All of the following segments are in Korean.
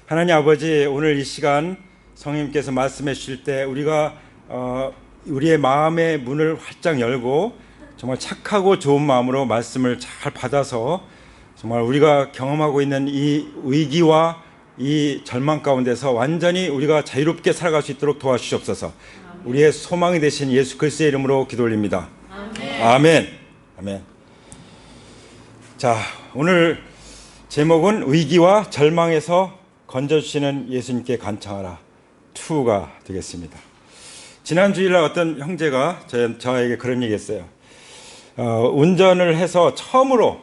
하나님 아버지, 오늘 이 시간 성령님께서 말씀해 주실 때 우리가 우리의 마음의 문을 활짝 열고 정말 착하고 좋은 마음으로 말씀을 잘 받아서 정말 우리가 경험하고 있는 이 위기와 이 절망 가운데서 완전히 우리가 자유롭게 살아갈 수 있도록 도와주시옵소서. 우리의 소망이 되신 예수 그리스도의 이름으로 기도 올립니다. 아멘. 아멘. 아멘. 자, 오늘 제목은 위기와 절망에서 건져주시는 예수님께 간청하라 2가 되겠습니다. 지난 주일날 어떤 형제가 저에게 그런 얘기 했어요. 운전을 해서 처음으로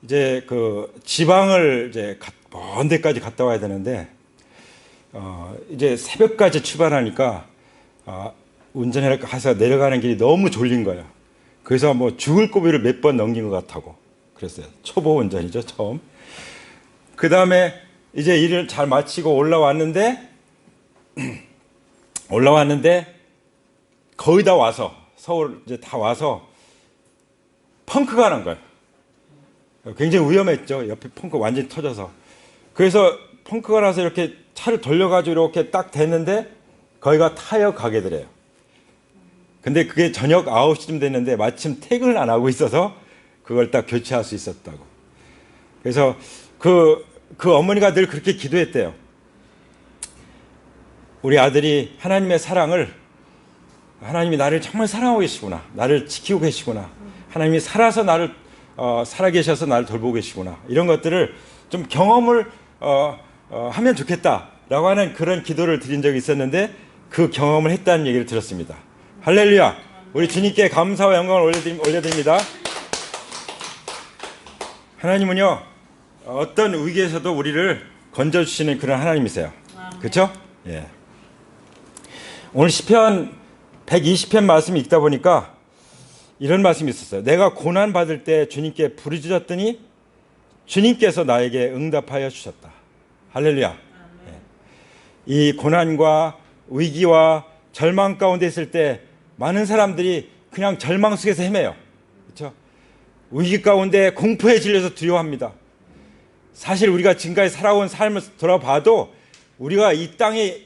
이제 그 지방을 이제 먼 데까지 갔다 와야 되는데, 이제 새벽까지 출발하니까, 운전해 가서 내려가는 길이 너무 졸린 거예요. 그래서 뭐 죽을 고비를 몇 번 넘긴 것 같다고 그랬어요. 초보 운전이죠, 처음. 그 다음에 이제 일을 잘 마치고 올라왔는데 거의 다 와서, 서울 이제 다 와서 펑크가 난 거예요. 굉장히 위험했죠. 옆에 펑크 완전히 터져서. 그래서 펑크가 나서 이렇게 차를 돌려가지고 이렇게 딱 됐는데 거기가 타이어 가게더래요. 근데 그게 저녁 9시쯤 됐는데 마침 퇴근을 안 하고 있어서 그걸 딱 교체할 수 있었다고. 그래서 그 어머니가 늘 그렇게 기도했대요. 우리 아들이 하나님의 사랑을, 하나님이 나를 정말 사랑하고 계시구나, 나를 지키고 계시구나, 하나님이 살아계셔서 나를 돌보고 계시구나, 이런 것들을 좀 경험을 하면 좋겠다라고 하는 그런 기도를 드린 적이 있었는데 그 경험을 했다는 얘기를 들었습니다. 할렐루야. 우리 주님께 감사와 영광을 올려드립니다. 하나님은요, 어떤 위기에서도 우리를 건져주시는 그런 하나님이세요. 그렇죠? 예. 오늘 시편 120편 말씀 읽다 보니까 이런 말씀이 있었어요. 내가 고난 받을 때 주님께 부르짖었더니 주님께서 나에게 응답하여 주셨다. 할렐루야. 예. 이 고난과 위기와 절망 가운데 있을 때 많은 사람들이 그냥 절망 속에서 헤매요. 그렇죠? 위기 가운데 공포에 질려서 두려워합니다. 사실 우리가 지금까지 살아온 삶을 돌아봐도 우리가 이 땅에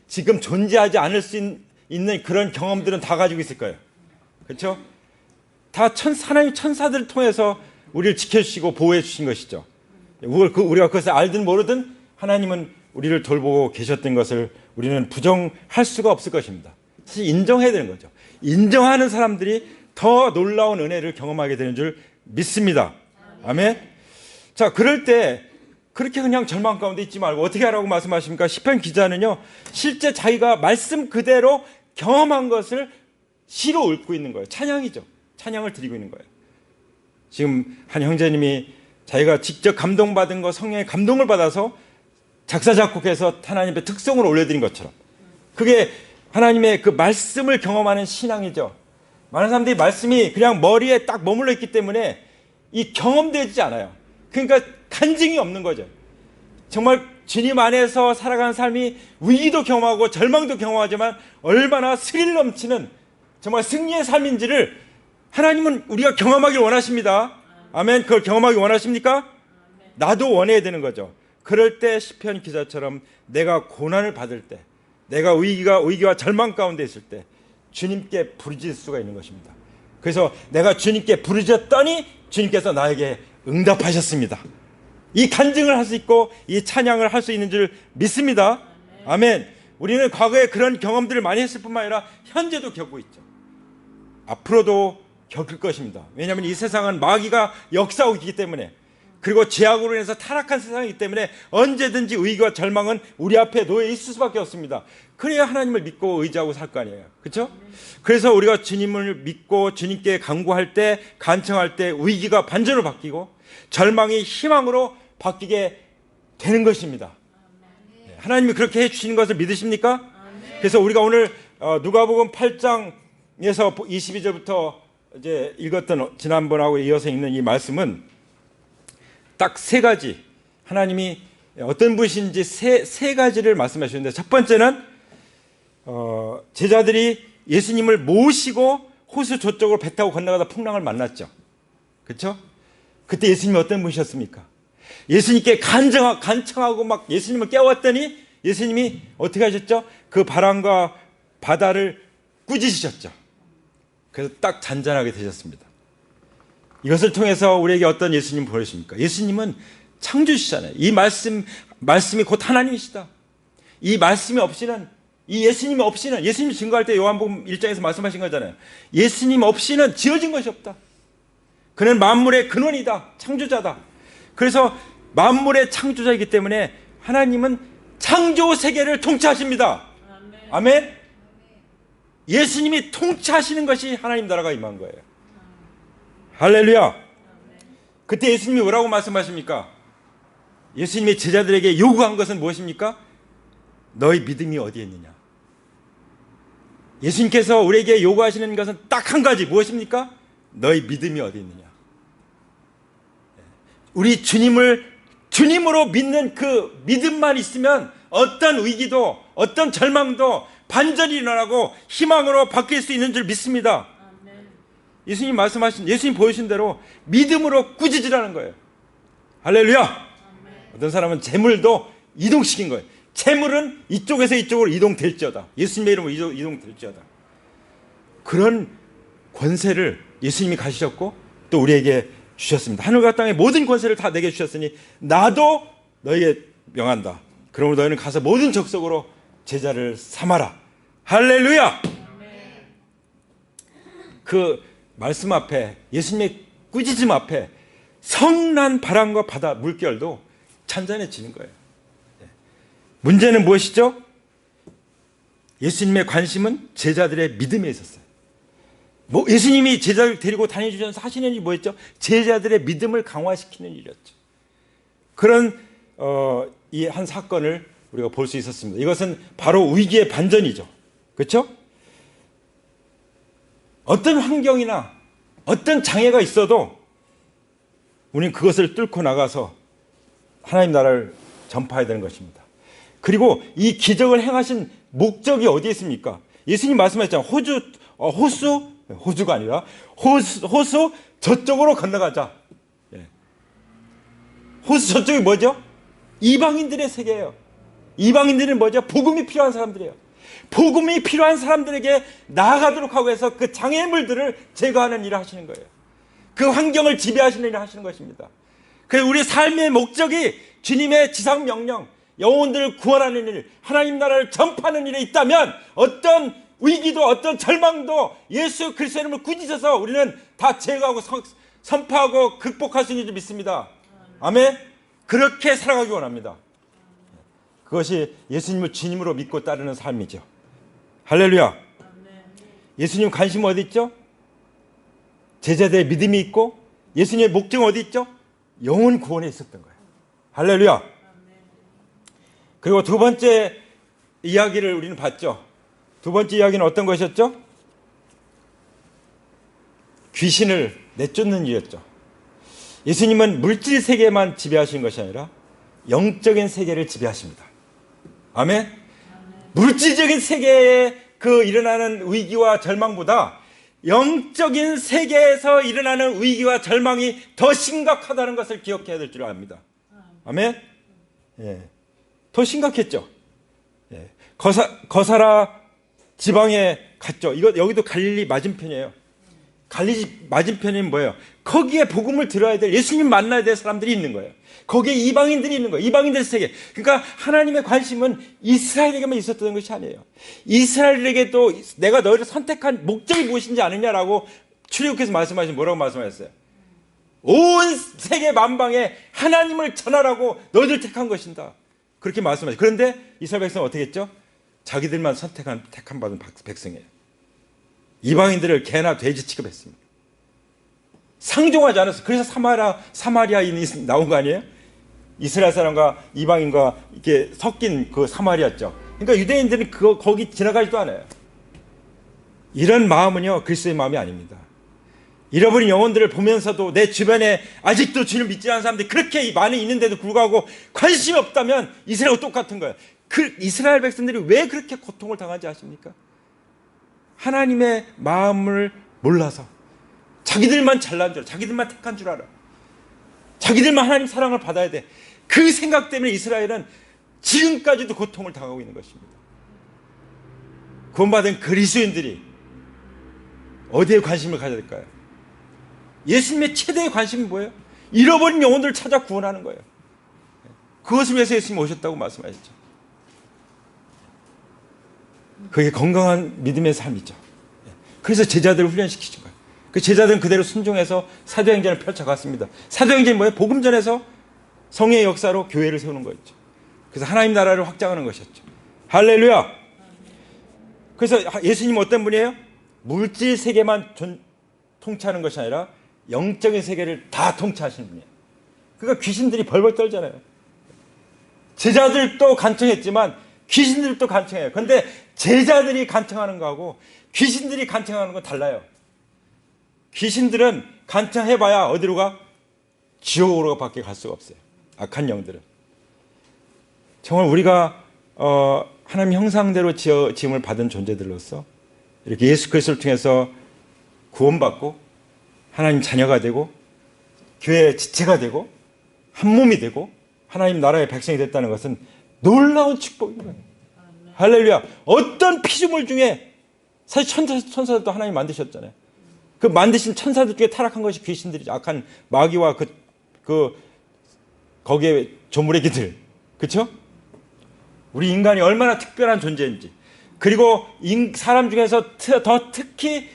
지금 존재하지 않을 수 있는 그런 경험들은 다 가지고 있을 거예요. 그렇죠? 다 하나님 천사들을 통해서 우리를 지켜주시고 보호해 주신 것이죠. 우리가 그것을 알든 모르든 하나님은 우리를 돌보고 계셨던 것을 우리는 부정할 수가 없을 것입니다. 사실 인정해야 되는 거죠. 인정하는 사람들이 더 놀라운 은혜를 경험하게 되는 줄 믿습니다. 아멘. 자, 그럴 때 그렇게 그냥 절망 가운데 있지 말고 어떻게 하라고 말씀하십니까? 시편 기자는요, 실제 자기가 말씀 그대로 경험한 것을 시로 읊고 있는 거예요. 찬양이죠. 찬양을 드리고 있는 거예요. 지금 한 형제님이 자기가 직접 감동받은 거, 성령의 감동을 받아서 작사 작곡해서 하나님의 특성을 올려드린 것처럼, 그게 하나님의 그 말씀을 경험하는 신앙이죠. 많은 사람들이 말씀이 그냥 머리에 딱 머물러 있기 때문에 이 경험되지 않아요. 그러니까 간증이 없는 거죠. 정말 주님 안에서 살아가는 삶이 위기도 경험하고 절망도 경험하지만 얼마나 스릴 넘치는 정말 승리의 삶인지를 하나님은 우리가 경험하길 원하십니다. 아멘. 그걸 경험하기 원하십니까? 나도 원해야 되는 거죠. 그럴 때 시편 기자처럼 내가 고난을 받을 때, 내가 위기와 절망 가운데 있을 때 주님께 부르짖을 수가 있는 것입니다. 그래서 내가 주님께 부르짖었더니 주님께서 나에게 응답하셨습니다. 이 간증을 할 수 있고 이 찬양을 할 수 있는 줄 믿습니다. 아멘. 우리는 과거에 그런 경험들을 많이 했을 뿐만 아니라 현재도 겪고 있죠. 앞으로도 겪을 것입니다. 왜냐하면 이 세상은 마귀가 역사하고 있기 때문에, 그리고 죄악으로 인해서 타락한 세상이기 때문에 언제든지 위기와 절망은 우리 앞에 놓여 있을 수밖에 없습니다. 그래야 하나님을 믿고 의지하고 살 거 아니에요. 그렇죠? 그래서 우리가 주님을 믿고 주님께 간구할 때, 간청할 때 위기가 반전으로 바뀌고 절망이 희망으로 바뀌게 되는 것입니다. 하나님이 그렇게 해주시는 것을 믿으십니까? 그래서 우리가 오늘 누가복음 8장에서 22절부터 이제 읽었던, 지난번하고 이어서 읽는 이 말씀은 딱 세 가지, 하나님이 어떤 분이신지 세 가지를 말씀하셨는데, 첫 번째는 제자들이 예수님을 모시고 호수 저쪽으로 배 타고 건너가다 풍랑을 만났죠. 그렇죠? 그때 예수님이 어떤 분이셨습니까? 예수님께 간청하고 막 예수님을 깨웠더니 예수님이 어떻게 하셨죠? 그 바람과 바다를 꾸짖으셨죠. 그래서 딱 잔잔하게 되셨습니다. 이것을 통해서 우리에게 어떤 예수님 보여주십니까? 예수님은 창조주시잖아요. 이 말씀이 곧 하나님이시다. 이 말씀이 없이는, 이 예수님이 없이는, 예수님 증거할 때 요한복음 1장에서 말씀하신 거잖아요. 예수님 없이는 지어진 것이 없다. 그는 만물의 근원이다. 창조자다. 그래서 만물의 창조자이기 때문에 하나님은 창조 세계를 통치하십니다. 아멘. 예수님이 통치하시는 것이 하나님 나라가 임한 거예요. 할렐루야. 그때 예수님이 뭐라고 말씀하십니까? 예수님이 제자들에게 요구한 것은 무엇입니까? 너희 믿음이 어디에 있느냐? 예수님께서 우리에게 요구하시는 것은 딱 한 가지, 무엇입니까? 너희 믿음이 어디에 있느냐? 우리 주님으로 믿는 그 믿음만 있으면 어떤 위기도, 어떤 절망도 반전이 일어나고 희망으로 바뀔 수 있는 줄 믿습니다. 예수님 예수님 보여주신 대로 믿음으로 꾸짖으라는 거예요. 할렐루야. 어떤 사람은 재물도 이동시킨 거예요. 재물은 이쪽에서 이쪽으로 이동될지어다. 예수님의 이름으로 이동될지어다. 그런 권세를 예수님이 가지셨고 또 우리에게 주셨습니다. 하늘과 땅의 모든 권세를 다 내게 주셨으니 나도 너희에게 명한다. 그러므로 너희는 가서 모든 족속으로 제자를 삼아라. 할렐루야. 그 말씀 앞에, 예수님의 꾸짖음 앞에 성난 바람과 바다 물결도 잔잔해지는 거예요. 문제는 무엇이죠? 예수님의 관심은 제자들의 믿음에 있었어요. 예수님이 제자를 데리고 다니시면서 하시는 일이 뭐였죠? 제자들의 믿음을 강화시키는 일이었죠. 그런 이 한 사건을 우리가 볼 수 있었습니다. 이것은 바로 위기의 반전이죠. 그렇죠? 어떤 환경이나 어떤 장애가 있어도 우리는 그것을 뚫고 나가서 하나님 나라를 전파해야 되는 것입니다. 그리고 이 기적을 행하신 목적이 어디에 있습니까? 예수님 말씀하셨잖아요. 호수가 아니라 호수 저쪽으로 건너가자. 호수 저쪽이 뭐죠? 이방인들의 세계예요. 이방인들은 뭐죠? 복음이 필요한 사람들이에요. 복음이 필요한 사람들에게 나아가도록 하고 해서 그 장애물들을 제거하는 일을 하시는 거예요. 그 환경을 지배하시는 일을 하시는 것입니다. 그래서 우리 삶의 목적이 주님의 지상명령, 영혼들을 구원하는 일, 하나님 나라를 전파하는 일에 있다면 어떤 위기도 어떤 절망도 예수 그리스도의 이름을 꾸짖어서 우리는 다 제거하고 선포하고 극복할 수 있는 줄 믿습니다. 아멘. 그렇게 살아가기 원합니다. 그것이 예수님을 주님으로 믿고 따르는 삶이죠. 할렐루야. 예수님 관심 어디 있죠? 제자들의 믿음이 있고 예수님의 목적은 어디 있죠? 영혼 구원에 있었던 거예요. 할렐루야. 그리고 두 번째 이야기를 우리는 봤죠. 두 번째 이야기는 어떤 것이었죠? 귀신을 내쫓는 일이었죠. 예수님은 물질 세계만 지배하시는 것이 아니라 영적인 세계를 지배하십니다. 아멘. 물질적인 세계에 그 일어나는 위기와 절망보다 영적인 세계에서 일어나는 위기와 절망이 더 심각하다는 것을 기억해야 될 줄 압니다. 아멘. 예. 더 심각했죠. 예. 거사라 지방에 갔죠. 여기도 갈릴리 맞은편이에요. 갈릴리 맞은편이 뭐예요? 거기에 복음을 들어야 될, 예수님 만나야 될 사람들이 있는 거예요. 거기에 이방인들이 있는 거예요. 이방인들 세계. 그러니까 하나님의 관심은 이스라엘에게만 있었던 것이 아니에요. 이스라엘에게도 내가 너희를 선택한 목적이 무엇인지 아느냐라고 출애굽께서 말씀하신, 뭐라고 말씀하셨어요? 온 세계 만방에 하나님을 전하라고 너희들 택한 것인다. 그렇게 말씀하셨어요. 그런데 이스라엘 백성은 어떻게 했죠? 자기들만 택한 받은 백성이에요. 이방인들을 개나 돼지 취급했습니다. 상종하지 않았어요. 그래서 사마리아인이 나온 거 아니에요? 이스라엘 사람과 이방인과 이렇게 섞인 그 사마리아죠. 그러니까 유대인들은 거기 지나가지도 않아요. 이런 마음은요, 그리스도의 마음이 아닙니다. 잃어버린 영혼들을 보면서도 내 주변에 아직도 주를 믿지 않는 사람들이 그렇게 많이 있는데도 불구하고 관심이 없다면 이스라엘과 똑같은 거예요. 그 이스라엘 백성들이 왜 그렇게 고통을 당하지 아십니까? 하나님의 마음을 몰라서 자기들만 잘난 줄 알아. 자기들만 택한 줄 알아. 자기들만 하나님 사랑을 받아야 돼. 그 생각 때문에 이스라엘은 지금까지도 고통을 당하고 있는 것입니다. 구원받은 그리스도인들이 어디에 관심을 가져야 될까요? 예수님의 최대의 관심은 뭐예요? 잃어버린 영혼들을 찾아 구원하는 거예요. 그것을 위해서 예수님이 오셨다고 말씀하셨죠. 그게 건강한 믿음의 삶이죠. 그래서 제자들을 훈련시키신 거예요. 그 제자들은 그대로 순종해서 사도행전을 펼쳐갔습니다. 사도행전이 뭐예요? 복음전에서 성령의 역사로 교회를 세우는 거였죠. 그래서 하나님 나라를 확장하는 것이었죠. 할렐루야. 그래서 예수님은 어떤 분이에요? 물질 세계만 통치하는 것이 아니라 영적인 세계를 다 통치하시는 분이에요. 그러니까 귀신들이 벌벌 떨잖아요. 제자들도 간청했지만 귀신들도 간청해요. 그런데 제자들이 간청하는 거하고 귀신들이 간청하는 건 달라요. 귀신들은 간청해봐야 어디로 가? 지옥으로 밖에 갈 수가 없어요. 악한 영들은. 정말 우리가 하나님 형상대로 지음을 받은 존재들로서 이렇게 예수 그리스도를 통해서 구원받고 하나님 자녀가 되고 교회의 지체가 되고 한 몸이 되고 하나님 나라의 백성이 됐다는 것은 놀라운 축복인 거예요. 할렐루야. 어떤 피조물 중에 사실 천사들도 하나님 만드셨잖아요. 그 만드신 천사들 중에 타락한 것이 귀신들이죠. 악한 마귀와 거기에 조물애기들. 그렇죠? 우리 인간이 얼마나 특별한 존재인지. 그리고 사람 중에서 더 특히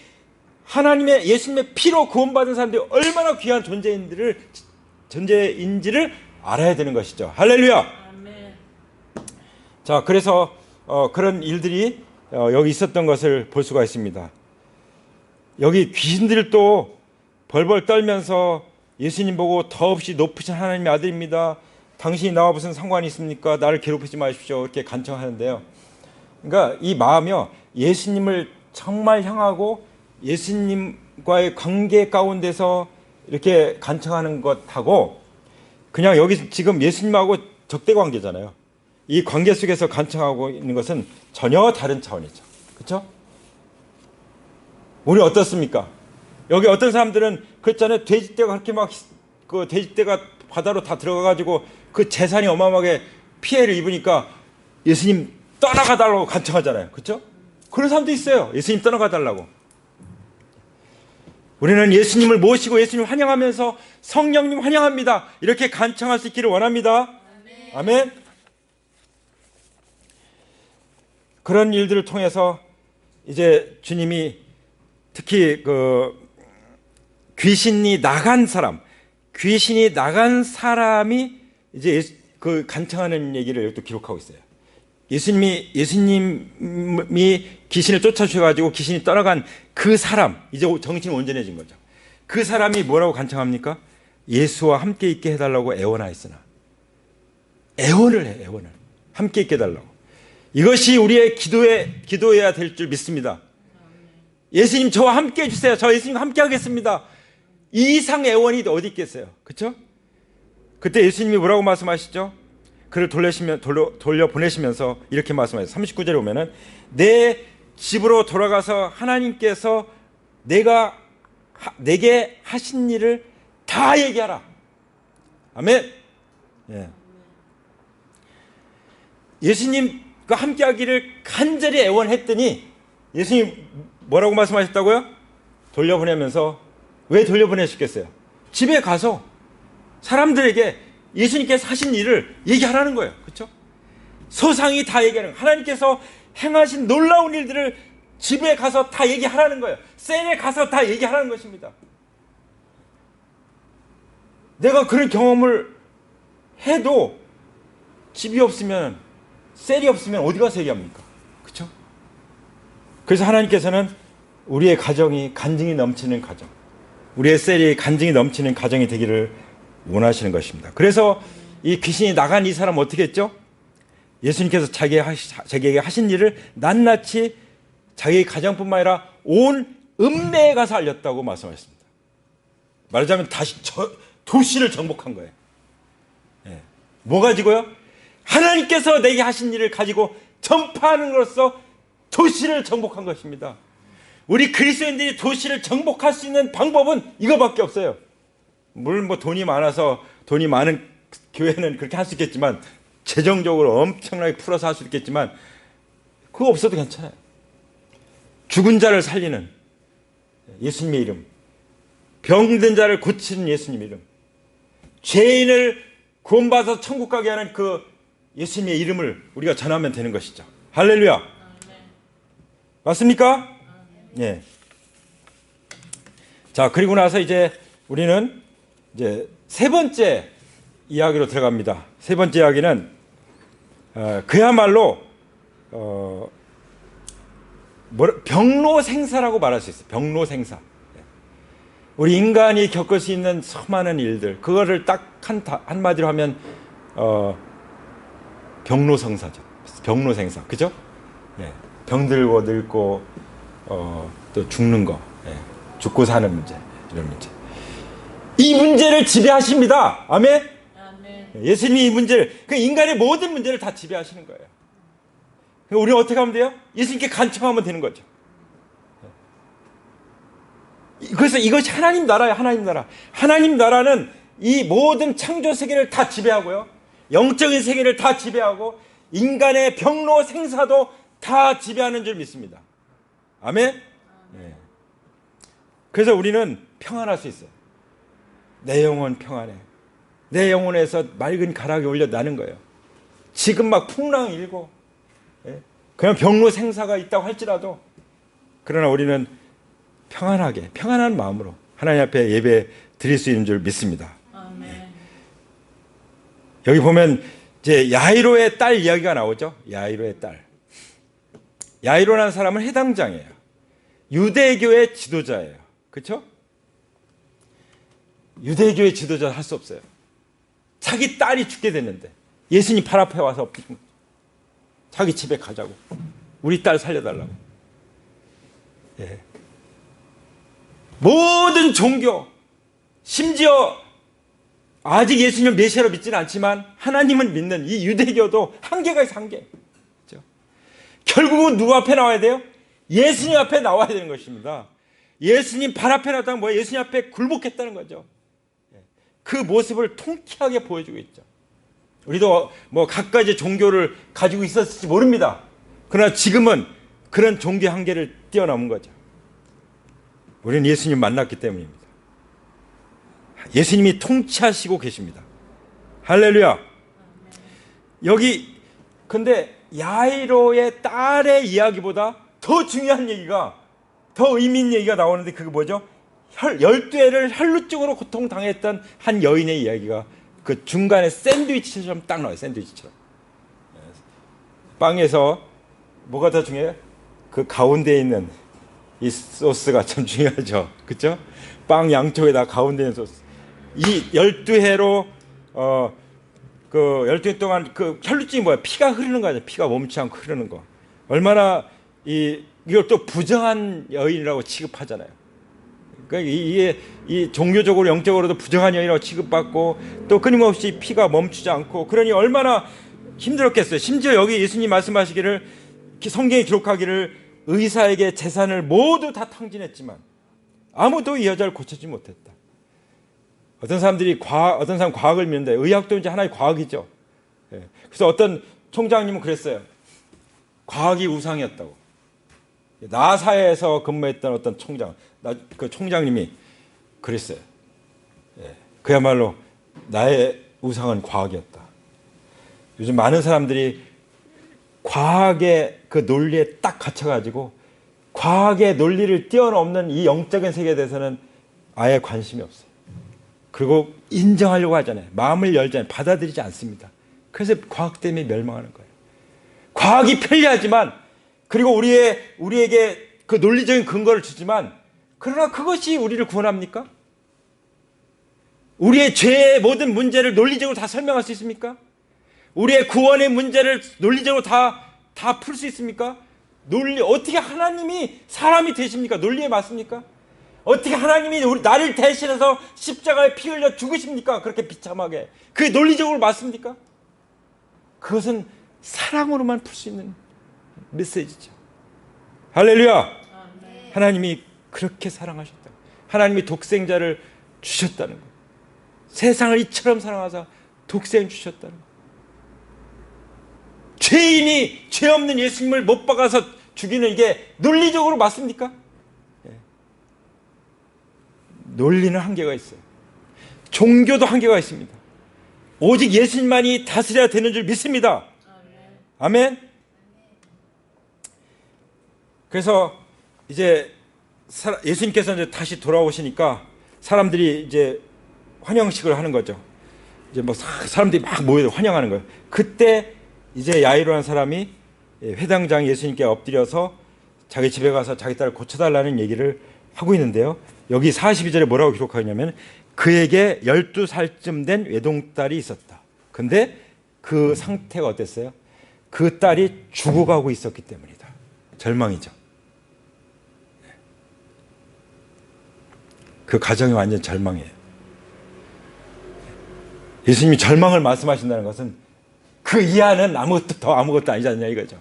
하나님의 예수님의 피로 구원받은 사람들이 얼마나 귀한 존재인지를 알아야 되는 것이죠. 할렐루야. 아멘. 자, 그래서 그런 일들이 여기 있었던 것을 볼 수가 있습니다. 여기 귀신들을 또 벌벌 떨면서 예수님 보고 더없이 높으신 하나님의 아들입니다. 당신이 나와 무슨 상관이 있습니까? 나를 괴롭히지 마십시오. 이렇게 간청하는데요. 그러니까 이 마음이요, 예수님을 정말 향하고 예수님과의 관계 가운데서 이렇게 간청하는 것하고 그냥 여기 지금 예수님하고 적대 관계잖아요. 이 관계 속에서 간청하고 있는 것은 전혀 다른 차원이죠. 그렇죠? 우리 어떻습니까? 여기 어떤 사람들은 그랬잖아요. 돼지떼가 그렇게 막 그 돼지떼가 바다로 다 들어가가지고 그 재산이 어마어마하게 피해를 입으니까 예수님 떠나가달라고 간청하잖아요. 그렇죠? 그런 사람도 있어요. 예수님 떠나가달라고. 우리는 예수님을 모시고 예수님 환영하면서 성령님 환영합니다. 이렇게 간청할 수 있기를 원합니다. 아멘. 그런 일들을 통해서 이제 주님이 특히 귀신이 나간 사람이 이제 그 간청하는 얘기를 또 기록하고 있어요. 예수님이 귀신을 쫓아주셔가지고 귀신이 떠나간 그 사람, 이제 정신이 온전해진 거죠. 그 사람이 뭐라고 간청합니까? 예수와 함께 있게 해달라고 애원하였으나. 애원을 해, 애원을. 함께 있게 해달라고. 이것이 우리의 기도해야 될 줄 믿습니다. 예수님 저와 함께 해주세요. 저 예수님과 함께 하겠습니다. 이 이상 애원이 어디 있겠어요. 그렇죠? 그때 예수님이 뭐라고 말씀하시죠? 그를 돌려보내시면서 이렇게 말씀하세요. 39절에 보면은 내 집으로 돌아가서 하나님께서 내게 하신 일을 다 얘기하라. 아멘. 예. 예수님과 함께하기를 간절히 애원했더니 예수님 뭐라고 말씀하셨다고요? 돌려보내면서 왜 돌려보내셨겠어요? 집에 가서 사람들에게 예수님께서 하신 일을 얘기하라는 거예요. 그렇죠? 소상히 다 얘기하는 거예요. 하나님께서 행하신 놀라운 일들을 집에 가서 다 얘기하라는 거예요. 셀에 가서 다 얘기하라는 것입니다. 내가 그런 경험을 해도 집이 없으면, 셀이 없으면 어디 가서 얘기합니까? 그렇죠? 그래서 하나님께서는 우리의 가정이 간증이 넘치는 가정, 우리의 셀이 간증이 넘치는 가정이 되기를 원하시는 것입니다. 그래서 이 귀신이 나간 이 사람 어떻게 했죠? 예수님께서 자기에게 하신 일을 낱낱이 자기 가정뿐만 아니라 온 읍내에 가서 알렸다고 말씀하셨습니다. 말하자면 다시 도시를 정복한 거예요. 예. 뭐 가지고요? 하나님께서 내게 하신 일을 가지고 전파하는 것으로서 도시를 정복한 것입니다. 우리 그리스도인들이 도시를 정복할 수 있는 방법은 이거밖에 없어요. 물론 뭐 돈이 많아서 돈이 많은 교회는 그렇게 할 수 있겠지만, 재정적으로 엄청나게 풀어서 할 수 있겠지만, 그거 없어도 괜찮아요. 죽은 자를 살리는 예수님의 이름, 병든 자를 고치는 예수님의 이름, 죄인을 구원받아서 천국 가게 하는 그 예수님의 이름을 우리가 전하면 되는 것이죠. 할렐루야. 맞습니까? 예. 자, 그리고 나서 이제 우리는 이제 세 번째 이야기로 들어갑니다. 세 번째 이야기는 그야말로 병로생사라고 말할 수 있어요. 병로생사. 우리 인간이 겪을 수 있는 수많은 일들, 그거를 딱 한마디로 하면 병로생사죠. 병로생사, 그죠? 예. 병들고 늙고 또 죽는 거, 예. 죽고 사는 문제, 이런 문제. 이 문제를 지배하십니다. 아멘. 아멘. 예수님이 이 문제를, 그 인간의 모든 문제를 다 지배하시는 거예요. 우리는 어떻게 하면 돼요? 예수님께 간청하면 되는 거죠. 그래서 이것이 하나님 나라예요. 하나님 나라. 하나님 나라는 이 모든 창조 세계를 다 지배하고요, 영적인 세계를 다 지배하고 인간의 병로 생사도 다 지배하는 줄 믿습니다. 아멘. 네. 그래서 우리는 평안할 수 있어요. 내 영혼 평안해. 내 영혼에서 맑은 가락이 올려 나는 거예요. 지금 막 풍랑이 일고, 그냥 병로 생사가 있다고 할지라도, 그러나 우리는 평안하게, 평안한 마음으로 하나님 앞에 예배 드릴 수 있는 줄 믿습니다. 아멘. 여기 보면 이제 야이로의 딸 이야기가 나오죠. 야이로의 딸. 야이로라는 사람은 해당장이에요. 유대교의 지도자예요. 그렇죠? 유대교의 지도자 할 수 없어요. 자기 딸이 죽게 됐는데 예수님 발 앞에 와서 자기 집에 가자고, 우리 딸 살려달라고. 예. 모든 종교, 심지어 아직 예수님 메시아로 믿지는 않지만 하나님을 믿는 이 유대교도 한계가 있어, 한계. 그렇죠? 결국은 누구 앞에 나와야 돼요? 예수님 앞에 나와야 되는 것입니다. 예수님 발 앞에 나왔다는 뭐예요? 예수님 앞에 굴복했다는 거죠. 그 모습을 통쾌하게 보여주고 있죠. 우리도 뭐 각가지 종교를 가지고 있었을지 모릅니다. 그러나 지금은 그런 종교 한계를 뛰어넘은 거죠. 우리는 예수님 만났기 때문입니다. 예수님이 통치하시고 계십니다. 할렐루야. 여기 근데 야이로의 딸의 이야기보다 더 중요한 얘기가, 더 의미 있는 얘기가 나오는데, 그게 뭐죠? 12해를 혈루증으로 고통당했던 한 여인의 이야기가 그 중간에 샌드위치처럼 딱 나와요. 샌드위치처럼. 빵에서 뭐가 더 중요해요? 그 가운데에 있는 이 소스가 참 중요하죠. 그렇죠? 빵 양쪽에다 가운데 있는 소스. 이 12해로 그 12해 동안 그 혈루증이 뭐야? 피가 흐르는 거죠. 피가 멈추지 않고 흐르는 거. 얼마나 이걸 또 부정한 여인이라고 취급하잖아요. 그러니까 이 종교적으로 영적으로도 부정한 여인이라고 취급받고, 또 끊임없이 피가 멈추지 않고, 그러니 얼마나 힘들었겠어요. 심지어 여기 예수님 말씀하시기를, 성경에 기록하기를, 의사에게 재산을 모두 다 탕진했지만 아무도 이 여자를 고쳐주지 못했다. 어떤 사람들이 어떤 사람 과학을 믿는데, 의학도 이제 하나의 과학이죠. 그래서 어떤 총장님은 그랬어요. 과학이 우상이었다고. 나사에서 근무했던 어떤 그 총장님이 그랬어요. 그야말로 나의 우상은 과학이었다. 요즘 많은 사람들이 과학의 그 논리에 딱 갇혀가지고 과학의 논리를 뛰어넘는 이 영적인 세계에 대해서는 아예 관심이 없어요. 그리고 인정하려고 하잖아요. 마음을 열잖아요. 받아들이지 않습니다. 그래서 과학 때문에 멸망하는 거예요. 과학이 편리하지만, 그리고 우리에게 그 논리적인 근거를 주지만, 그러나 그것이 우리를 구원합니까? 우리의 죄의 모든 문제를 논리적으로 다 설명할 수 있습니까? 우리의 구원의 문제를 논리적으로 다 풀 수 있습니까? 어떻게 하나님이 사람이 되십니까? 논리에 맞습니까? 어떻게 하나님이 나를 대신해서 십자가에 피 흘려 죽으십니까? 그렇게 비참하게. 그게 논리적으로 맞습니까? 그것은 사랑으로만 풀 수 있는 메시지죠. 할렐루야. 하나님이 그렇게 사랑하셨다. 하나님이 독생자를 주셨다는 것. 세상을 이처럼 사랑하사 독생을 주셨다는 거예요. 죄인이 죄 없는 예수님을 못 박아서 죽이는 이게 논리적으로 맞습니까? 논리는 한계가 있어요. 종교도 한계가 있습니다. 오직 예수님만이 다스려야 되는 줄 믿습니다. 아멘. 그래서 이제 예수님께서 이제 다시 돌아오시니까 사람들이 이제 환영식을 하는 거죠. 이제 뭐 사람들이 막 모여 환영하는 거예요. 그때 이제 야이로라는 사람이 회당장 예수님께 엎드려서 자기 집에 가서 자기 딸을 고쳐달라는 얘기를 하고 있는데요. 여기 42절에 뭐라고 기록하냐면 그에게 12살쯤 된 외동딸이 있었다. 근데 그 상태가 어땠어요? 그 딸이 죽어가고 있었기 때문이다. 절망이죠. 그 가정이 완전 절망이에요. 예수님이 절망을 말씀하신다는 것은 그 이하는 아무것도 아니지 않냐 이거죠.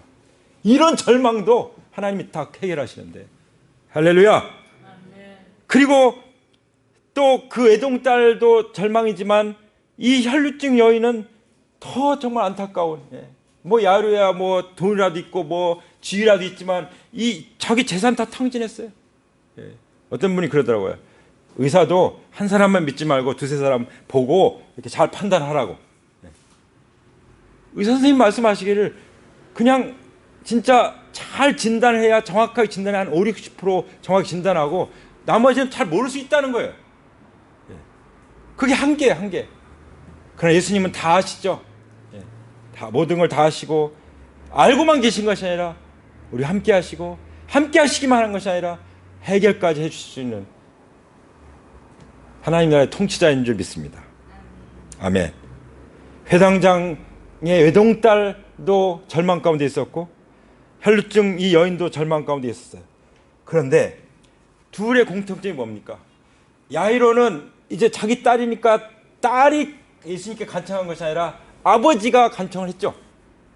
이런 절망도 하나님이 다 해결하시는데. 할렐루야. 그리고 또 그 외동딸도 절망이지만 이 혈루증 여인은 더 정말 안타까운, 뭐 야루야 뭐 돈이라도 있고 뭐 지위라도 있지만 이 자기 재산 다 탕진했어요. 어떤 분이 그러더라고요. 의사도 한 사람만 믿지 말고 두세 사람 보고 이렇게 잘 판단하라고. 의사 선생님 말씀하시기를 그냥 진짜 잘 진단해야 정확하게 진단해 한 5, 60% 정확히 진단하고 나머지는 잘 모를 수 있다는 거예요. 그게 한계예요, 한계. 그러나 예수님은 다 아시죠. 다 모든 걸 다 아시고 알고만 계신 것이 아니라 우리 함께 하시고 함께 하시기만 하는 것이 아니라 해결까지 해주실 수 있는 하나님 나라의 통치자인 줄 믿습니다. 아멘. 회당장의 외동딸도 절망 가운데 있었고 혈루증 이 여인도 절망 가운데 있었어요. 그런데 둘의 공통점이 뭡니까? 야이로는 이제 자기 딸이니까 딸이 예수님께 간청한 것이 아니라 아버지가 간청을 했죠.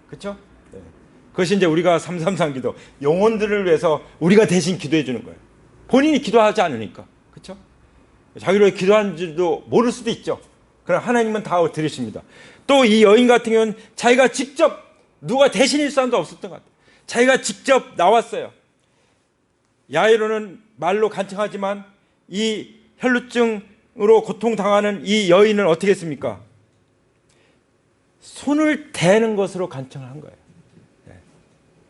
그렇죠? 네. 그것이 이제 우리가 333 기도, 영혼들을 위해서 우리가 대신 기도해 주는 거예요. 본인이 기도하지 않으니까. 그렇죠? 자기를 위해 기도하는지도 모를 수도 있죠. 그러나 하나님은 다 들으십니다. 또 이 여인 같은 경우는 자기가 직접 누가 대신일 사람도 없었던 것 같아요. 자기가 직접 나왔어요. 야이로는 말로 간청하지만 이 혈루증으로 고통당하는 이 여인은 어떻게 했습니까? 손을 대는 것으로 간청을 한 거예요.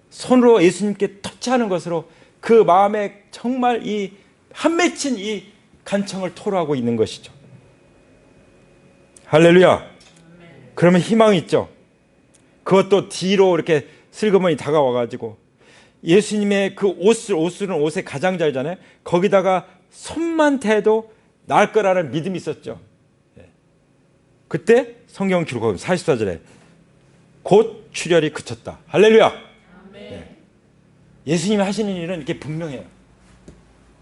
손으로 예수님께 터치하는 것으로 그 마음에 정말 이 한맺힌 이 간청을 토로하고 있는 것이죠. 할렐루야. 그러면 희망이 있죠. 그것도 뒤로 이렇게 슬그머니 다가와가지고 예수님의 그 옷은 옷의 가장자리잖아요. 거기다가 손만 대도 나을 거라는 믿음이 있었죠. 그때 성경 기록하고 44절에 곧 출혈이 그쳤다. 할렐루야. 예수님이 하시는 일은 이렇게 분명해요.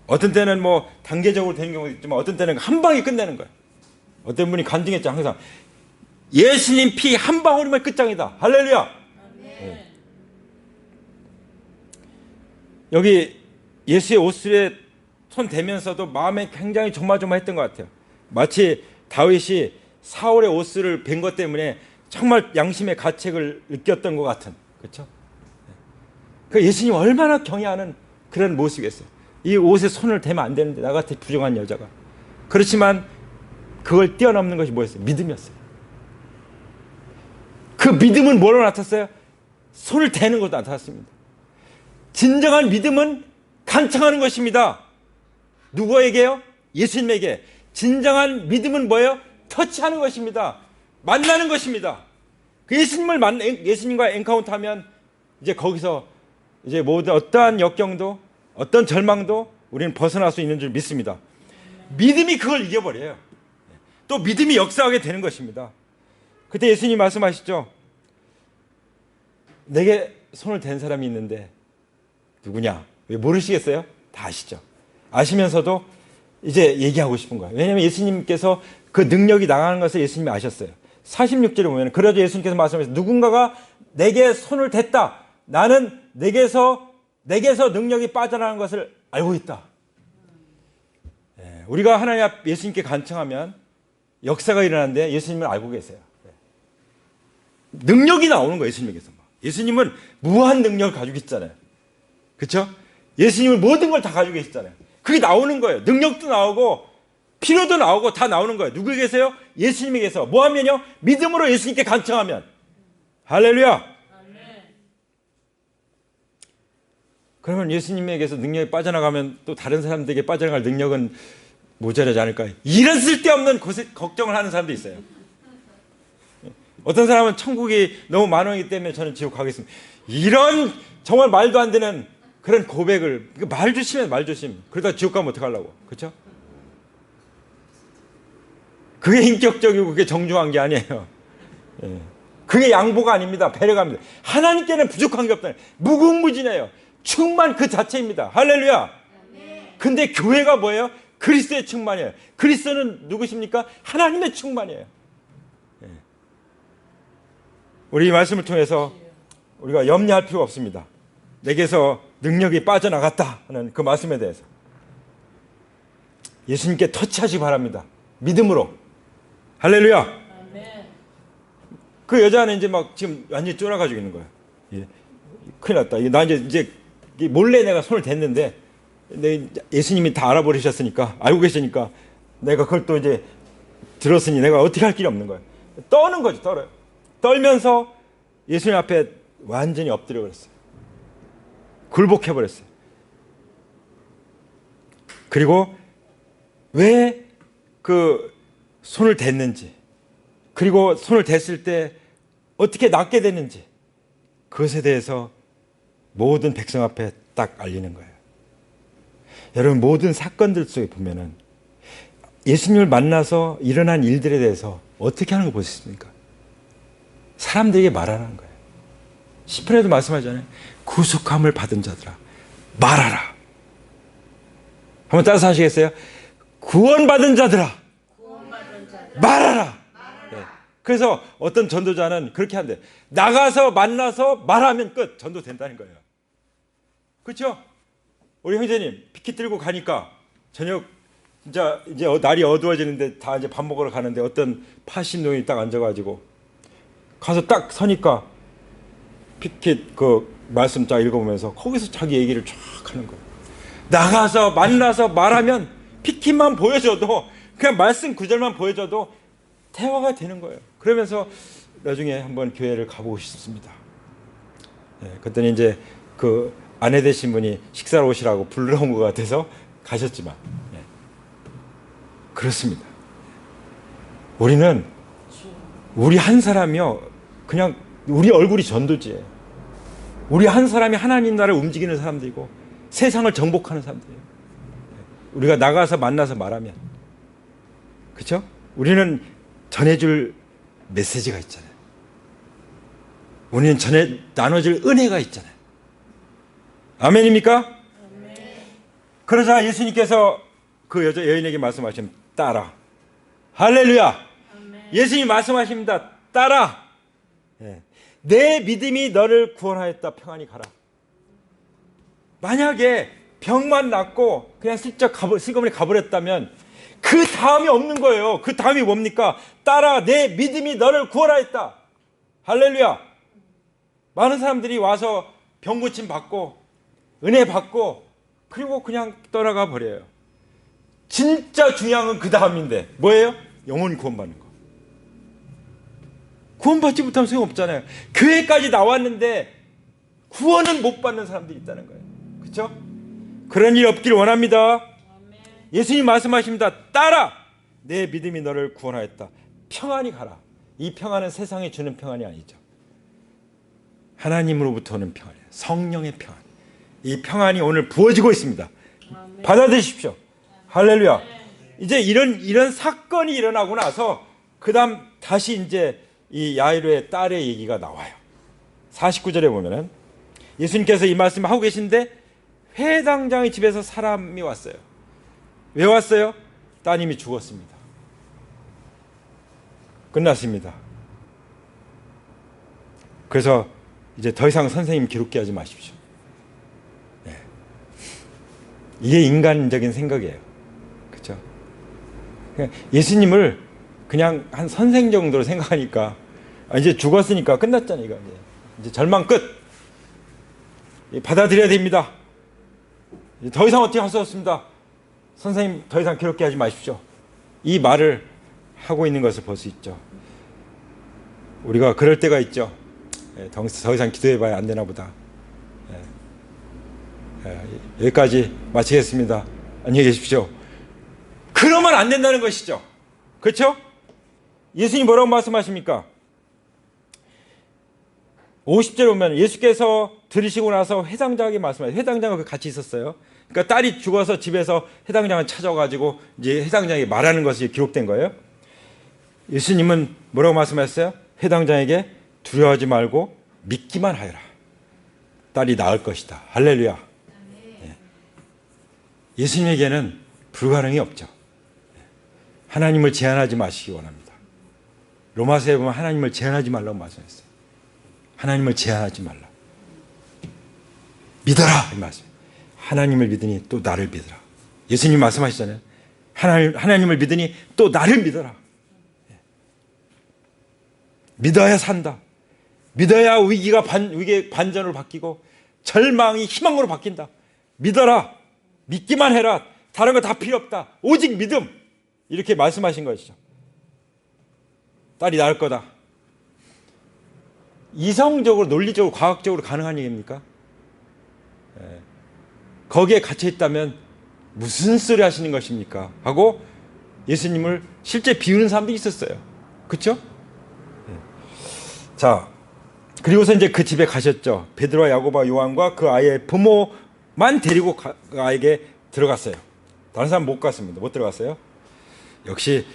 어떤 때는 뭐 단계적으로 되는 경우도 있지만 어떤 때는 한 방에 끝내는 거예요. 어떤 분이 간증했죠. 항상 예수님 피 한 방울이면 끝장이다. 할렐루야. 여기 예수의 옷에 손 대면서도 마음에 굉장히 조마조마했던 것 같아요. 마치 다윗이 사울의 옷을 벤 것 때문에 정말 양심의 가책을 느꼈던 것 같은, 그렇죠? 그 예수님 얼마나 경외하는 그런 모습이었어요. 이 옷에 손을 대면 안 되는데 나 같은 부정한 여자가. 그렇지만 그걸 뛰어넘는 것이 뭐였어요? 믿음이었어요. 그 믿음은 뭐로 나타났어요? 손을 대는 것도 나타났습니다. 진정한 믿음은 간청하는 것입니다. 누구에게요? 예수님에게. 진정한 믿음은 뭐예요? 터치하는 것입니다. 만나는 것입니다. 그 예수님과 엔카운트하면 이제 거기서 이제 모든 어떠한 역경도 어떤 절망도 우리는 벗어날 수 있는 줄 믿습니다. 믿음이 그걸 이겨버려요. 또 믿음이 역사하게 되는 것입니다. 그때 예수님 말씀하시죠. 내게 손을 댄 사람이 있는데 누구냐? 왜 모르시겠어요? 다 아시죠. 아시면서도 이제 얘기하고 싶은 거예요. 왜냐하면 예수님께서 그 능력이 나가는 것을 예수님이 아셨어요. 46절에 보면 그러자 예수님께서 말씀하셨어요. 누군가가 내게 손을 댔다. 나는 내게서 능력이 빠져나가는 것을 알고 있다. 우리가 하나님 앞 예수님께 간청하면 역사가 일어나는데 예수님은 알고 계세요. 능력이 나오는 거예요. 예수님에게서. 예수님은 무한 능력을 가지고 있잖아요. 그렇죠? 예수님은 모든 걸 다 가지고 계시잖아요. 그게 나오는 거예요. 능력도 나오고 필요도 나오고 다 나오는 거예요. 누구에게서요? 예수님에게서. 뭐 하면요? 믿음으로 예수님께 간청하면. 할렐루야. 그러면 예수님에게서 능력이 빠져나가면 또 다른 사람들에게 빠져나갈 능력은 모자라지 않을까요? 이런 쓸데없는 걱정을 하는 사람도 있어요. 어떤 사람은 천국이 너무 많으기 때문에 저는 지옥 가겠습니다. 이런 정말 말도 안 되는 그런 고백을, 말 조심해, 말 조심. 그러다 지옥 가면 어떡하려고. 그렇죠? 그게 인격적이고 그게 정중한 게 아니에요. 예. 그게 양보가 아닙니다. 배려가 아닙니다. 하나님께는 부족한 게 없다. 무궁무진해요. 충만 그 자체입니다. 할렐루야. 근데 교회가 뭐예요? 그리스도의 충만이에요. 그리스도는 누구십니까? 하나님의 충만이에요. 예. 우리 이 말씀을 통해서 우리가 염려할 필요가 없습니다. 내게서 능력이 빠져나갔다 하는 그 말씀에 대해서 예수님께 터치하시기 바랍니다. 믿음으로. 할렐루야. 그 여자는 이제 막 지금 완전히 쫄아가지고 있는 거예요. 예. 큰일 났다. 나 이제 몰래 내가 손을 댔는데 예수님이 다 알아버리셨으니까, 알고 계시니까 내가 그걸 또 이제 들었으니 내가 어떻게 할 길이 없는 거예요. 떠는 거죠. 떨어요. 떨면서 예수님 앞에 완전히 엎드려 버렸어요. 굴복해 버렸어요. 그리고 왜 그 손을 댔는지, 그리고 손을 댔을 때 어떻게 낫게 됐는지, 그것에 대해서 모든 백성 앞에 딱 알리는 거예요. 여러분, 모든 사건들 속에 보면은 예수님을 만나서 일어난 일들에 대해서 어떻게 하는 거 보셨습니까? 사람들에게 말하라는 거예요. 시편에도 말씀하잖아요. 구속함을 받은 자들아, 말하라. 한번 따라서 하시겠어요? 구원받은 자들아, 말하라. 네. 그래서 어떤 전도자는 그렇게 한대. 나가서 만나서 말하면 끝. 전도 된다는 거예요. 그렇죠? 우리 형제님 피켓 들고 가니까 저녁 진짜 이제 날이 어두워지는데 다 이제 밥 먹으러 가는데 어떤 80노인이 딱 앉아가지고 가서 딱 서니까 피켓 그 말씀 쫙 읽어보면서 거기서 자기 얘기를 쫙 하는 거예요. 나가서 만나서 말하면 피켓만 보여줘도, 그냥 말씀 구절만 보여줘도 대화가 되는 거예요. 그러면서 나중에 한번 교회를 가보고 싶습니다. 네, 그랬더니 이제 그 아내 되신 분이 식사를 오시라고 불러온 것 같아서 가셨지만, 네. 그렇습니다. 우리는 우리 한 사람이요, 그냥 우리 얼굴이 전도지예요. 우리 한 사람이 하나님 나라를 움직이는 사람들이고 세상을 정복하는 사람들이에요. 우리가 나가서 만나서 말하면, 그렇죠? 우리는 전해줄 메시지가 있잖아요. 우리는 나눠줄 은혜가 있잖아요. 아멘입니까? 아멘. 그러자 예수님께서 그 여인에게 말씀하시면 따라. 할렐루야. 아멘. 예수님이 말씀하십니다. 따라. 네. 내 믿음이 너를 구원하였다. 평안히 가라. 만약에 병만 낫고 그냥 슬그머니 가버렸다면 그 다음이 없는 거예요. 그 다음이 뭡니까? 따라. 내 믿음이 너를 구원하였다. 할렐루야. 많은 사람들이 와서 병 고침 받고 은혜 받고 그리고 그냥 떠나가 버려요. 진짜 중요한 건 그 다음인데 뭐예요? 영혼 구원받는 거. 구원받지 못하면 소용없잖아요. 교회까지 나왔는데 구원은 못 받는 사람들이 있다는 거예요. 그렇죠? 그런 일 없기를 원합니다. 예수님 말씀하십니다. 따라. 내 믿음이 너를 구원하였다. 평안히 가라. 이 평안은 세상이 주는 평안이 아니죠. 하나님으로부터 오는 평안이에요. 성령의 평안. 이 평안이 오늘 부어지고 있습니다. 받아들이십시오. 할렐루야. 이제 이런 사건이 일어나고 나서 그 다음 다시 이제 이 야이로의 딸의 얘기가 나와요. 49절에 보면은 예수님께서 이 말씀을 하고 계신데 회당장의 집에서 사람이 왔어요. 왜 왔어요? 따님이 죽었습니다. 끝났습니다. 그래서 이제 더 이상 선생님 기록게 하지 마십시오. 네. 이게 인간적인 생각이에요. 그렇죠? 예수님을 그냥 한 선생 정도로 생각하니까 이제 죽었으니까 끝났잖아요. 이제 절망 끝. 받아들여야 됩니다. 더 이상 어떻게 할 수 없습니다. 선생님 더 이상 괴롭게 하지 마십시오. 이 말을 하고 있는 것을 볼 수 있죠. 우리가 그럴 때가 있죠. 더 이상 기도해봐야 안 되나 보다. 여기까지 마치겠습니다. 안녕히 계십시오. 그러면 안 된다는 것이죠. 그렇죠? 예수님 뭐라고 말씀하십니까? 50절에 보면 예수께서 들으시고 나서 회당장에게 말씀하세요. 회당장과 같이 있었어요. 그러니까 딸이 죽어서 집에서 회당장을 찾아가지고 이제 회당장에게 말하는 것이 기록된 거예요. 예수님은 뭐라고 말씀하셨어요? 회당장에게 두려워하지 말고 믿기만 하여라. 딸이 나을 것이다. 할렐루야. 예수님에게는 불가능이 없죠. 하나님을 제한하지 마시기 원합니다. 로마서에 보면 하나님을 제한하지 말라고 말씀했어요. 하나님을 제한하지 말라. 믿어라 이 말씀. 하나님을 믿으니 또 나를 믿어라. 예수님 말씀하시잖아요. 하나님을 믿으니 또 나를 믿어라. 믿어야 산다. 믿어야 위기가 반전으로 바뀌고 절망이 희망으로 바뀐다. 믿어라. 믿기만 해라. 다른 거 다 필요 없다. 오직 믿음. 이렇게 말씀하신 것이죠. 딸이 낳을 거다. 이성적으로, 논리적으로, 과학적으로 가능한 얘기입니까? 거기에 갇혀 있다면 무슨 소리 하시는 것입니까? 하고 예수님을 실제 비우는 사람도 있었어요. 그렇죠? 자, 그리고서 이제 그 집에 가셨죠. 베드로와 야고보와 요한과 그 아이의 부모만 데리고 그 아이에게 들어갔어요. 다른 사람 못 갔습니다. 못 들어갔어요. 역시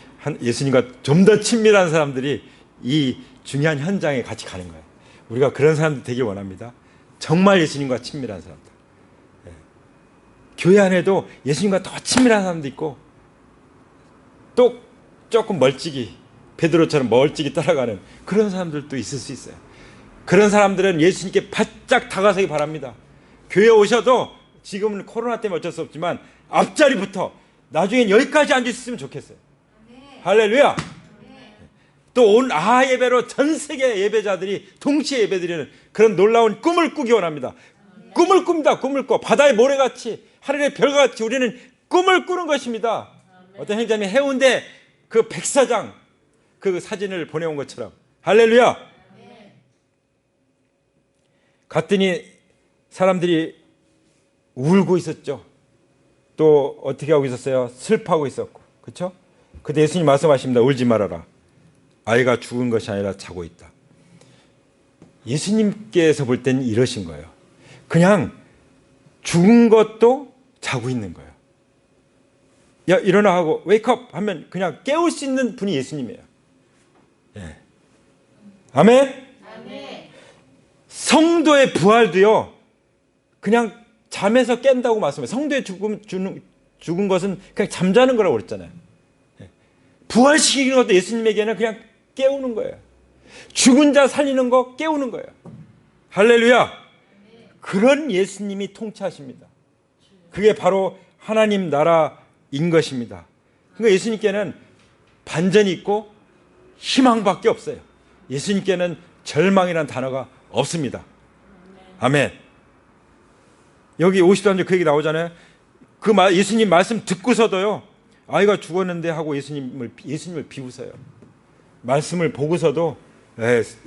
예수님과 좀 더 친밀한 사람들이 이 중요한 현장에 같이 가는 거예요. 우리가 그런 사람들 되길 원합니다. 정말 예수님과 친밀한 사람들. 교회 안에도 예수님과 더 친밀한 사람도 있고 또 조금 멀찍이 베드로처럼 멀찍이 따라가는 그런 사람들도 있을 수 있어요. 그런 사람들은 예수님께 바짝 다가서기 바랍니다. 교회 오셔도 지금은 코로나 때문에 어쩔 수 없지만 앞자리부터 나중엔 여기까지 앉아있으면 좋겠어요. 할렐루야. 또 온 아하 예배로 전 세계 예배자들이 동시에 예배드리는 그런 놀라운 꿈을 꾸기 원합니다. 꿈을 꿉니다. 꿈을 꿔. 바다의 모래같이 하늘의 별같이 우리는 꿈을 꾸는 것입니다. 어떤 행자님이 해운대 그 백사장 그 사진을 보내온 것처럼. 할렐루야. 갔더니 사람들이 울고 있었죠. 또 어떻게 하고 있었어요? 슬퍼하고 있었고. 그렇죠? 그때 예수님 말씀하십니다. 울지 말아라. 아이가 죽은 것이 아니라 자고 있다. 예수님께서 볼 때는 이러신 거예요. 그냥 죽은 것도 자고 있는 거예요. 야, 일어나 하고 웨이크업 하면 그냥 깨울 수 있는 분이 예수님이에요. 예. 아멘? 아멘. 성도의 부활도요. 그냥 잠에서 깬다고 말씀해요. 성도의 죽은 것은 그냥 잠자는 거라고 그랬잖아요. 예. 부활시키는 것도 예수님에게는 그냥 깨우는 거예요. 죽은 자 살리는 거 깨우는 거예요. 할렐루야. 그런 예수님이 통치하십니다. 그게 바로 하나님 나라인 것입니다. 그러니까 예수님께는 반전이 있고 희망밖에 없어요. 예수님께는 절망이라는 단어가 없습니다. 아멘. 여기 53절 그 얘기 나오잖아요. 예수님 말씀 듣고서도요. 아이가 죽었는데 하고 예수님을 비웃어요. 말씀을 보고서도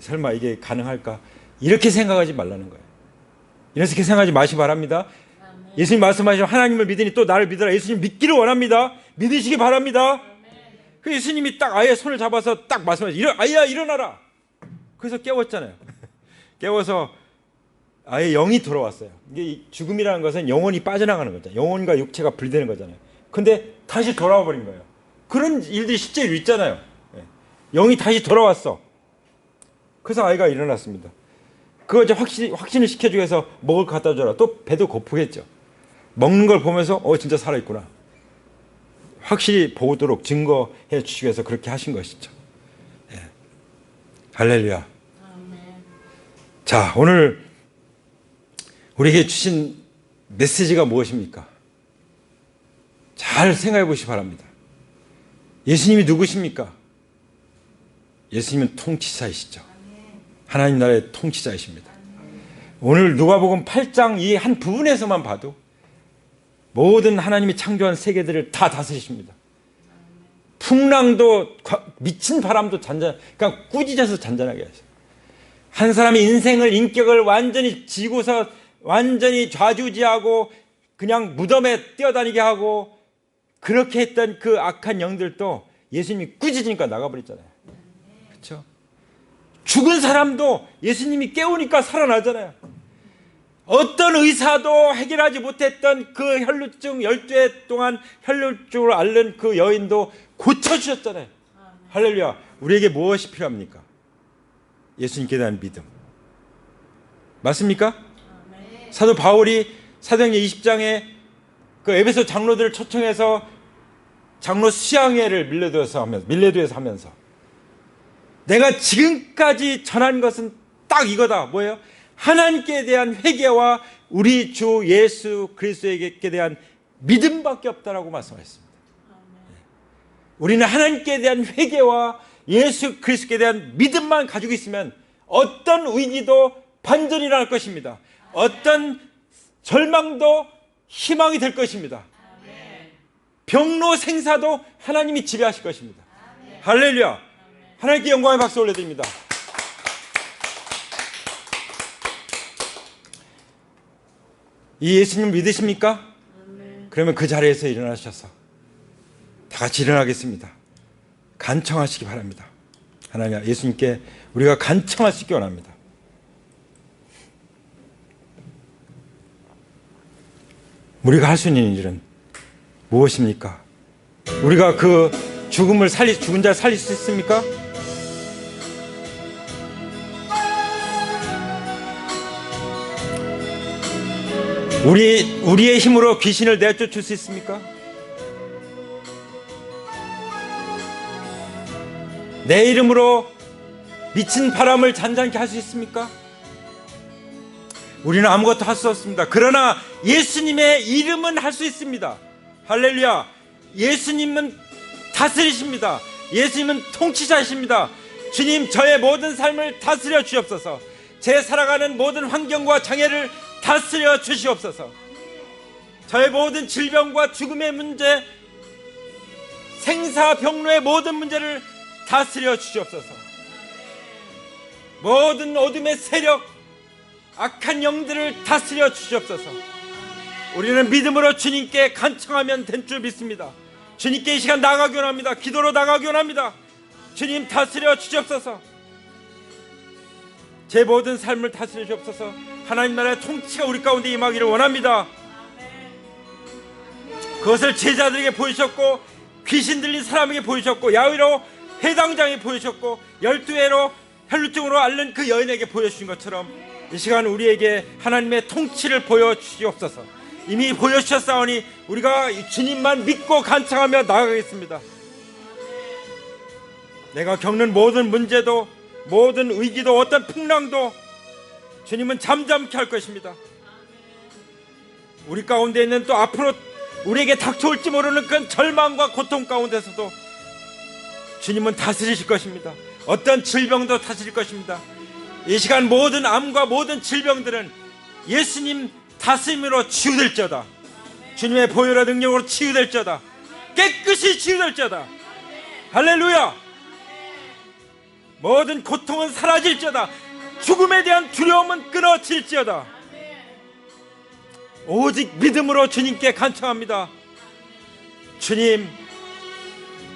설마 이게 가능할까? 이렇게 생각하지 말라는 거예요. 이렇게 생각하지 마시기 바랍니다. 아멘. 예수님 말씀하시면 하나님을 믿으니 또 나를 믿어라. 예수님 믿기를 원합니다. 믿으시기 바랍니다. 그 예수님이 딱 아이의 손을 잡아서 딱 말씀하시죠. 아이야 일어나라. 그래서 깨웠잖아요. 깨워서 아이의 영이 돌아왔어요. 이게 죽음이라는 것은 영혼이 빠져나가는 거잖아요. 영혼과 육체가 분리되는 거잖아요. 근데 다시 돌아와 버린 거예요. 그런 일들이 실제로 있잖아요. 영이 다시 돌아왔어. 그래서 아이가 일어났습니다. 그거 이제 확신을 시켜주기 위해서 먹을 거 갖다 줘라. 또 배도 고프겠죠. 먹는 걸 보면서 진짜 살아있구나. 확실히 보도록 증거해 주시기 위해서 그렇게 하신 것이죠. 예. 할렐루야. 아멘. 자, 오늘 우리에게 주신 메시지가 무엇입니까? 잘 생각해 보시기 바랍니다. 예수님이 누구십니까? 예수님은 통치자이시죠. 하나님 나라의 통치자이십니다. 오늘 누가복음 8장 이 한 부분에서만 봐도 모든 하나님이 창조한 세계들을 다 다스리십니다. 풍랑도 미친 바람도 그냥 꾸짖어서 잔잔하게 하셔요. 한 사람의 인생을 인격을 완전히 지고서 완전히 좌지우지하고 그냥 무덤에 뛰어다니게 하고 그렇게 했던 그 악한 영들도 예수님이 꾸짖으니까 나가버렸잖아요. 그렇죠? 죽은 사람도 예수님이 깨우니까 살아나잖아요. 어떤 의사도 해결하지 못했던 그 혈루증 12해 동안 혈루증을 앓는 그 여인도 고쳐주셨잖아요. 할렐루야. 우리에게 무엇이 필요합니까? 예수님께 대한 믿음. 맞습니까? 사도 바울이 사도행전 20장에 그 에베소 장로들을 초청해서 장로 수양회를 밀레도에서 하면서 내가 지금까지 전한 것은 딱 이거다. 뭐예요? 하나님께 대한 회개와 우리 주 예수 그리스도에게 대한 믿음밖에 없다라고 말씀하셨습니다. 우리는 하나님께 대한 회개와 예수 그리스도에 대한 믿음만 가지고 있으면 어떤 위기도 반전이 일어날 것입니다. 어떤 절망도 희망이 될 것입니다. 병로 생사도 하나님이 지배하실 것입니다. 할렐루야. 하나님께 영광의 박수 올려드립니다. 이 예수님 믿으십니까? 그러면 그 자리에서 일어나셔서 다 같이 일어나겠습니다. 간청하시기 바랍니다. 하나님, 예수님께 우리가 간청하시기 원합니다. 우리가 할 수 있는 일은 무엇입니까? 우리가 그 죽은 자를 살릴 수 있습니까? 우리의 힘으로 귀신을 내쫓을 수 있습니까? 내 이름으로 미친 바람을 잔잔케 할 수 있습니까? 우리는 아무것도 할 수 없습니다. 그러나 예수님의 이름은 할 수 있습니다. 할렐루야. 예수님은 다스리십니다. 예수님은 통치자이십니다. 주님, 저의 모든 삶을 다스려 주옵소서. 제 살아가는 모든 환경과 장애를 다스려 주시옵소서. 저의 모든 질병과 죽음의 문제, 생사병로의 모든 문제를 다스려 주시옵소서. 모든 어둠의 세력, 악한 영들을 다스려 주시옵소서. 우리는 믿음으로 주님께 간청하면 된 줄 믿습니다. 주님께 이 시간 나가기 원합니다. 기도로 나가기 원합니다. 주님, 다스려 주시옵소서. 제 모든 삶을 다스려 주옵소서. 하나님 나라의 통치가 우리 가운데 임하기를 원합니다. 그것을 제자들에게 보이셨고, 귀신 들린 사람에게 보이셨고, 야위로 회당장에 보이셨고, 12회로 혈루증으로 앓는 그 여인에게 보여주신 것처럼 이 시간 우리에게 하나님의 통치를 보여주시옵소서. 이미 보여주셨사오니 우리가 주님만 믿고 간청하며 나아가겠습니다. 내가 겪는 모든 문제도, 모든 위기도, 어떤 풍랑도 주님은 잠잠케 할 것입니다. 우리 가운데 있는 또 앞으로 우리에게 닥쳐올지 모르는 그런 절망과 고통 가운데서도 주님은 다스리실 것입니다. 어떤 질병도 다스릴 것입니다. 이 시간 모든 암과 모든 질병들은 예수님 다스림으로 치유될지어다. 주님의 보혈의 능력으로 치유될지어다. 깨끗이 치유될지어다. 할렐루야. 모든 고통은 사라질지어다. 죽음에 대한 두려움은 끊어질지어다. 오직 믿음으로 주님께 간청합니다.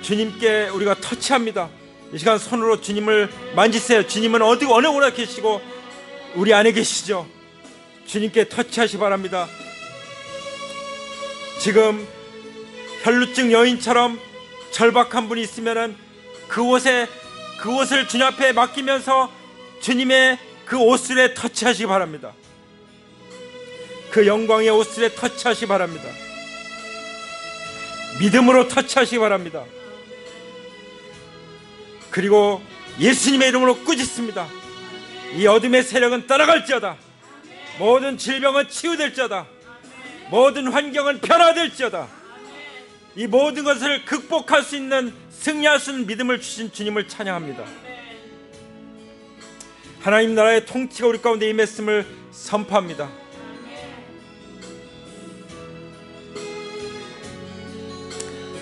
주님께 우리가 터치합니다. 이 시간 손으로 주님을 만지세요. 주님은 어느 곳에 계시고 우리 안에 계시죠. 주님께 터치하시 바랍니다. 지금 혈루증 여인처럼 절박한 분이 있으면은 그곳을 주님 앞에 맡기면서 주님의 그 옷술에 터치하시기 바랍니다. 그 영광의 옷술에 터치하시기 바랍니다. 믿음으로 터치하시기 바랍니다. 그리고 예수님의 이름으로 꾸짖습니다. 이 어둠의 세력은 떠나갈지어다. 모든 질병은 치유될지어다. 모든 환경은 변화될지어다. 이 모든 것을 극복할 수 있는, 승리할 수 있는 믿음을 주신 주님을 찬양합니다. 하나님 나라의 통치가 우리 가운데 임했음을 선포합니다.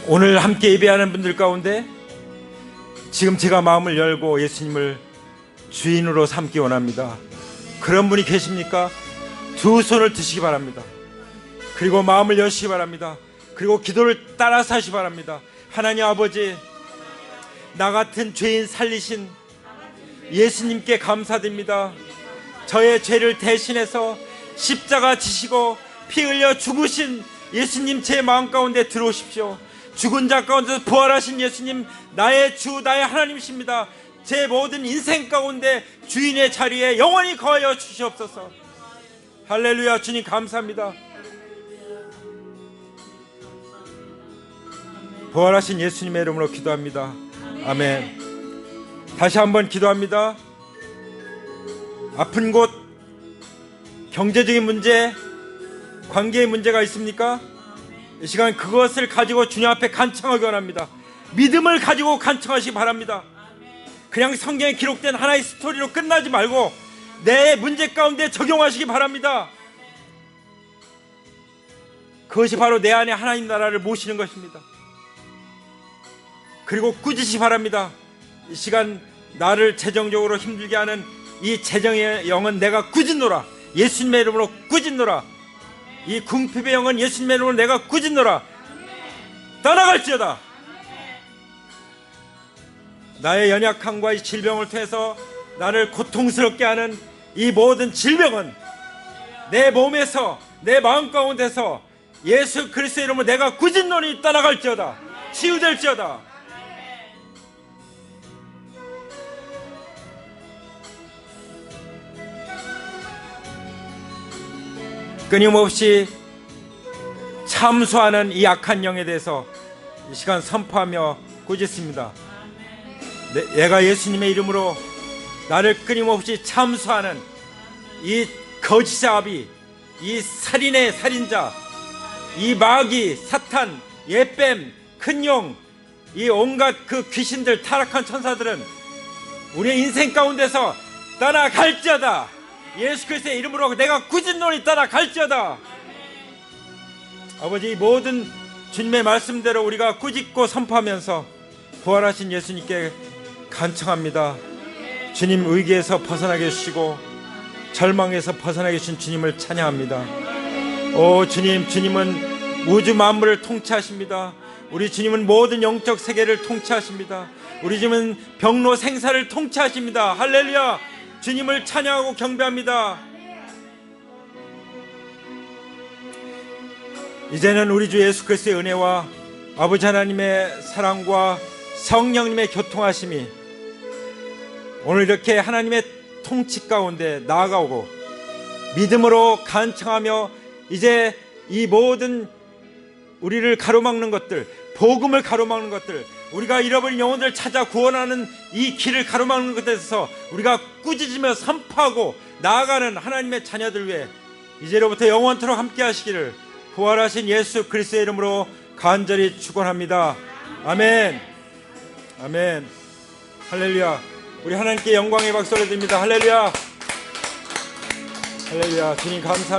오늘 함께 예배하는 분들 가운데 지금 제가 마음을 열고 예수님을 주인으로 삼기 원합니다. 그런 분이 계십니까? 두 손을 드시기 바랍니다. 그리고 마음을 여시기 바랍니다. 그리고 기도를 따라서 하시기 바랍니다. 하나님 아버지, 나 같은 죄인 살리신 예수님께 감사드립니다. 저의 죄를 대신해서 십자가 지시고 피 흘려 죽으신 예수님, 제 마음 가운데 들어오십시오. 죽은 자 가운데서 부활하신 예수님, 나의 주, 나의 하나님이십니다. 제 모든 인생 가운데 주인의 자리에 영원히 거하여 주시옵소서. 할렐루야. 주님 감사합니다. 부활하신 예수님의 이름으로 기도합니다. 아멘. 다시 한번 기도합니다. 아픈 곳, 경제적인 문제, 관계의 문제가 있습니까? 이 시간 그것을 가지고 주님 앞에 간청하기 원합니다. 믿음을 가지고 간청하시기 바랍니다. 그냥 성경에 기록된 하나의 스토리로 끝나지 말고 내 문제 가운데 적용하시기 바랍니다. 그것이 바로 내 안에 하나님 나라를 모시는 것입니다. 그리고 꾸짖으시기 바랍니다. 이 시간 나를 재정적으로 힘들게 하는 이 재정의 영은 내가 꾸짖노라. 예수님의 이름으로 꾸짖노라. 이 궁핍의 영은 예수님의 이름으로 내가 꾸짖노라. 떠나갈지어다. 나의 연약함과 이 질병을 통해서 나를 고통스럽게 하는 이 모든 질병은 내 몸에서, 내 마음 가운데서 예수 그리스도의 이름으로 내가 꾸짖노니 떠나갈지어다. 치유될지어다. 끊임없이 참수하는 이 악한 영에 대해서 이 시간 선포하며 꾸짖습니다. 내가 예수님의 이름으로 나를 끊임없이 참수하는 이 거짓아비, 이 살인의 살인자, 이 마귀, 사탄, 예뱀, 큰용, 이 온갖 그 귀신들, 타락한 천사들은 우리의 인생 가운데서 떠나갈지어다. 예수 그리스도의 이름으로 내가 꾸짖노니 떠나갈지어다. 아버지, 이 모든 주님의 말씀대로 우리가 꾸짖고 선포하면서 부활하신 예수님께 간청합니다. 주님 위기에서 벗어나게 해주시고 절망에서 벗어나게 해주신 주님을 찬양합니다. 오 주님, 주님은 우주 만물을 통치하십니다. 우리 주님은 모든 영적 세계를 통치하십니다. 우리 주님은 병로 생사를 통치하십니다. 할렐루야. 주님을 찬양하고 경배합니다. 이제는 우리 주 예수 그리스도의 은혜와 아버지 하나님의 사랑과 성령님의 교통하심이 오늘 이렇게 하나님의 통치 가운데 나아가고 믿음으로 간청하며 이제 이 모든 우리를 가로막는 것들, 복음을 가로막는 것들, 우리가 잃어버린 영혼들을 찾아 구원하는 이 길을 가로막는 것에 대해서 우리가 꾸짖으며 선포하고 나아가는 하나님의 자녀들 위해 이제로부터 영원토록 함께 하시기를 부활하신 예수 그리스도의 이름으로 간절히 축원합니다. 아멘. 아멘. 할렐루야. 우리 하나님께 영광의 박수를 드립니다. 할렐루야. 할렐루야. 주님 감사합니다.